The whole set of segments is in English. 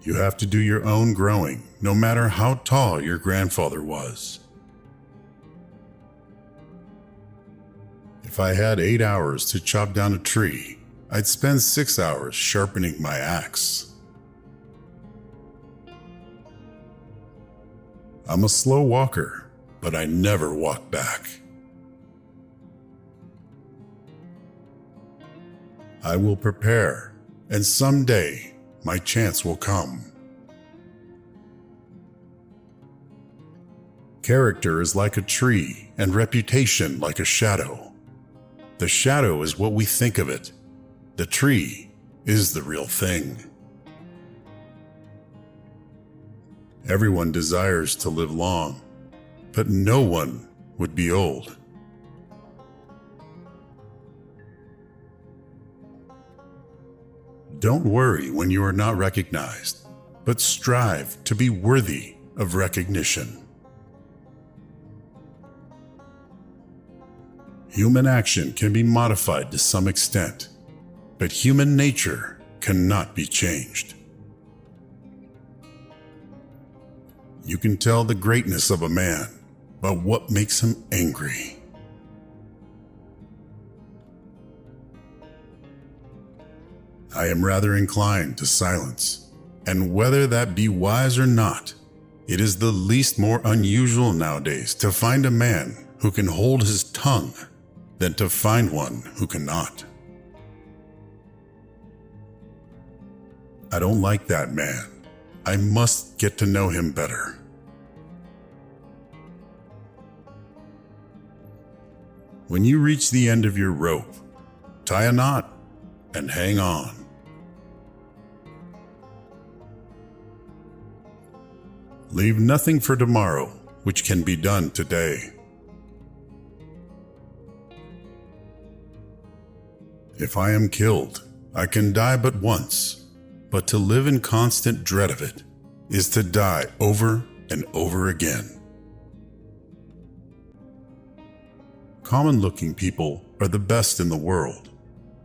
You have to do your own growing, no matter how tall your grandfather was. If I had 8 hours to chop down a tree, I'd spend 6 hours sharpening my axe. I'm a slow walker, but I never walk back. I will prepare, and someday my chance will come. Character is like a tree, and reputation like a shadow. The shadow is what we think of it. The tree is the real thing. Everyone desires to live long, but no one would be old. Don't worry when you are not recognized, but strive to be worthy of recognition. Human action can be modified to some extent, but human nature cannot be changed. You can tell the greatness of a man by what makes him angry. I am rather inclined to silence, and whether that be wise or not, it is the least more unusual nowadays to find a man who can hold his tongue than to find one who cannot. I don't like that man. I must get to know him better. When you reach the end of your rope, tie a knot and hang on. Leave nothing for tomorrow which can be done today. If I am killed, I can die but once, but to live in constant dread of it is to die over and over again. Common-looking people are the best in the world.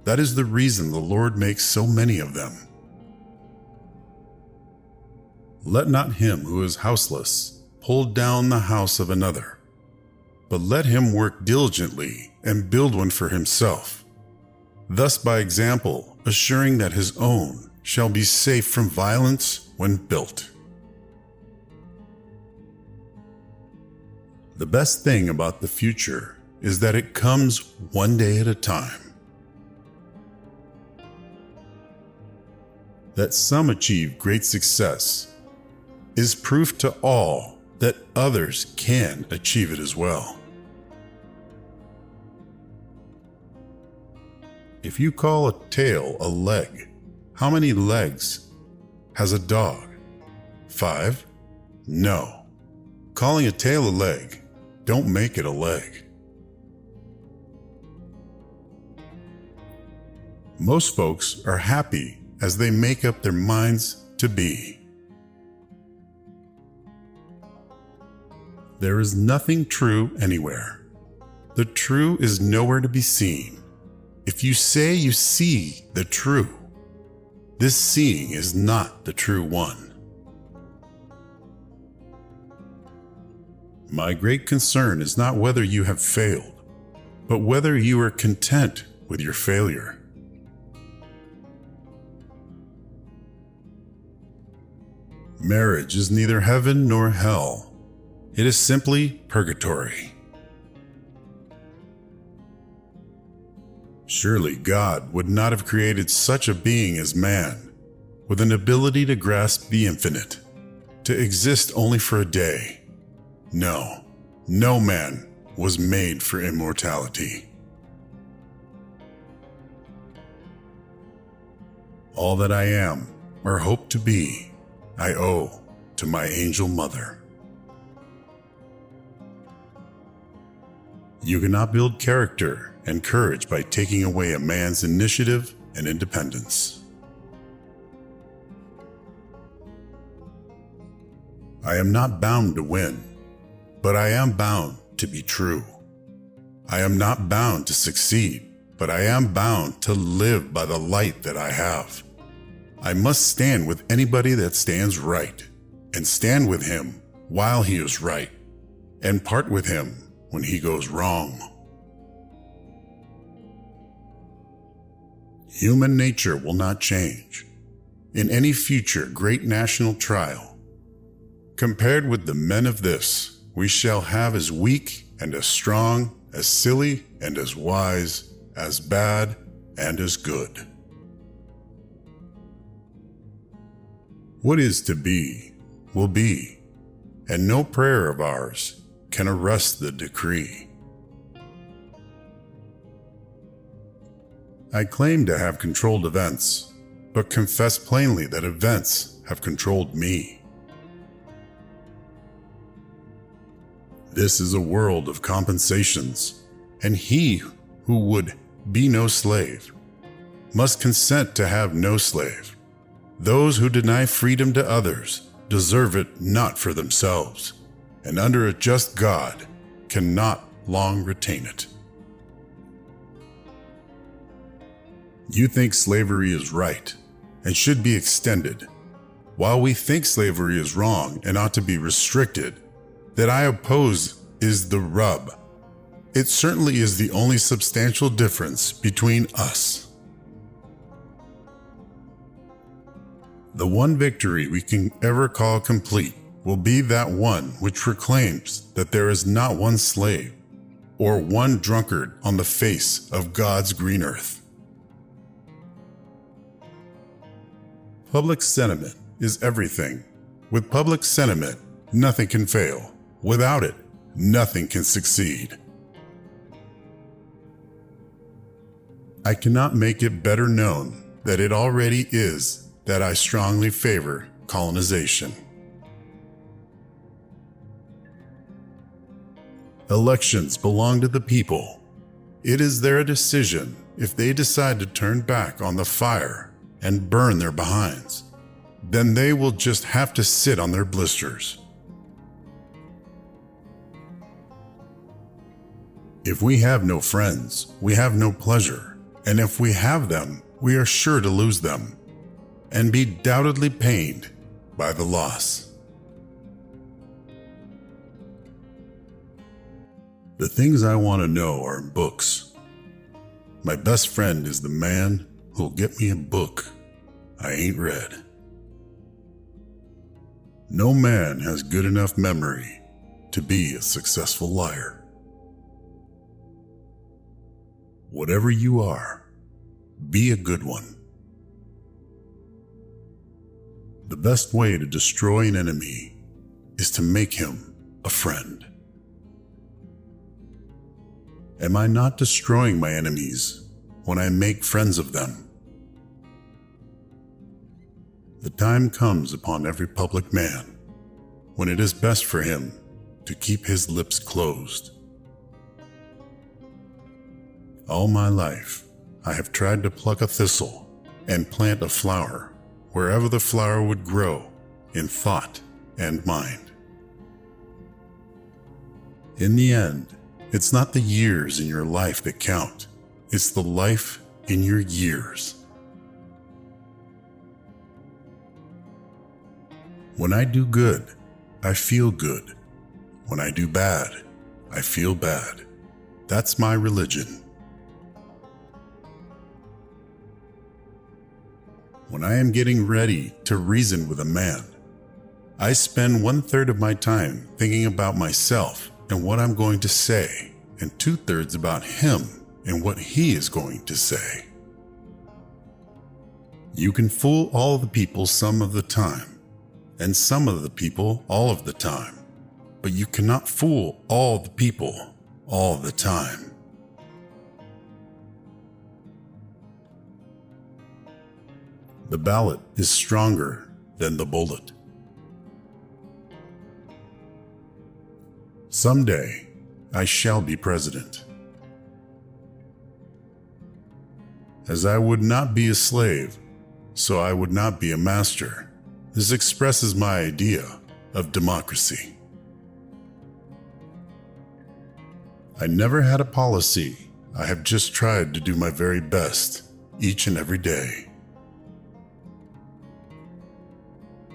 That is the reason the Lord makes so many of them. Let not him who is houseless pull down the house of another, but let him work diligently and build one for himself, thus by example assuring that his own shall be safe from violence when built. The best thing about the future is that it comes one day at a time. That some achieve great success is proof to all that others can achieve it as well. If you call a tail a leg, how many legs has a dog? 5? No. Calling a tail a leg don't make it a leg. Most folks are happy as they make up their minds to be. There is nothing true anywhere. The true is nowhere to be seen. If you say you see the true, this seeing is not the true one. My great concern is not whether you have failed, but whether you are content with your failure. Marriage is neither heaven nor hell. It is simply purgatory. Surely God would not have created such a being as man, with an ability to grasp the infinite, to exist only for a day. No, no man was made for immortality. All that I am, or hope to be, I owe to my angel mother. You cannot build character and courage by taking away a man's initiative and independence. I am not bound to win, but I am bound to be true. I am not bound to succeed, but I am bound to live by the light that I have. I must stand with anybody that stands right, and stand with him while he is right, and part with him when he goes wrong. Human nature will not change in any future great national trial. Compared with the men of this, we shall have as weak and as strong, as silly and as wise, as bad and as good. What is to be, will be, and no prayer of ours can arrest the decree. I claim to have controlled events, but confess plainly that events have controlled me. This is a world of compensations, and he who would be no slave must consent to have no slave. Those who deny freedom to others deserve it not for themselves, and under a just God cannot long retain it. You think slavery is right and should be extended, while we think slavery is wrong and ought to be restricted. That I oppose is the rub. It certainly is the only substantial difference between us. The one victory we can ever call complete will be that one which proclaims that there is not one slave or one drunkard on the face of God's green earth. Public sentiment is everything. With public sentiment, nothing can fail. Without it, nothing can succeed. I cannot make it better known that it already is that I strongly favor colonization. Elections belong to the people. It is their decision if they decide to turn back on the fire and burn their behinds. Then they will just have to sit on their blisters. If we have no friends, we have no pleasure, and if we have them, we are sure to lose them, and be doubtedly pained by the loss. The things I want to know are in books. My best friend is the man who'll get me a book I ain't read. No man has good enough memory to be a successful liar. Whatever you are, be a good one. The best way to destroy an enemy is to make him a friend. Am I not destroying my enemies when I make friends of them? The time comes upon every public man when it is best for him to keep his lips closed. All my life, I have tried to pluck a thistle and plant a flower wherever the flower would grow in thought and mind. In the end, it's not the years in your life that count, it's the life in your years. When I do good, I feel good. When I do bad, I feel bad. That's my religion. When I am getting ready to reason with a man, I spend 1/3 of my time thinking about myself and what I'm going to say, and 2/3 about him and what he is going to say. You can fool all the people some of the time, and some of the people all of the time, but you cannot fool all the people all the time. The ballot is stronger than the bullet. Someday, I shall be president. As I would not be a slave, so I would not be a master. This expresses my idea of democracy. I never had a policy. I have just tried to do my very best each and every day.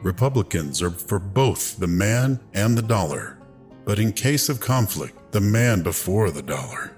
Republicans are for both the man and the dollar, but in case of conflict, the man before the dollar.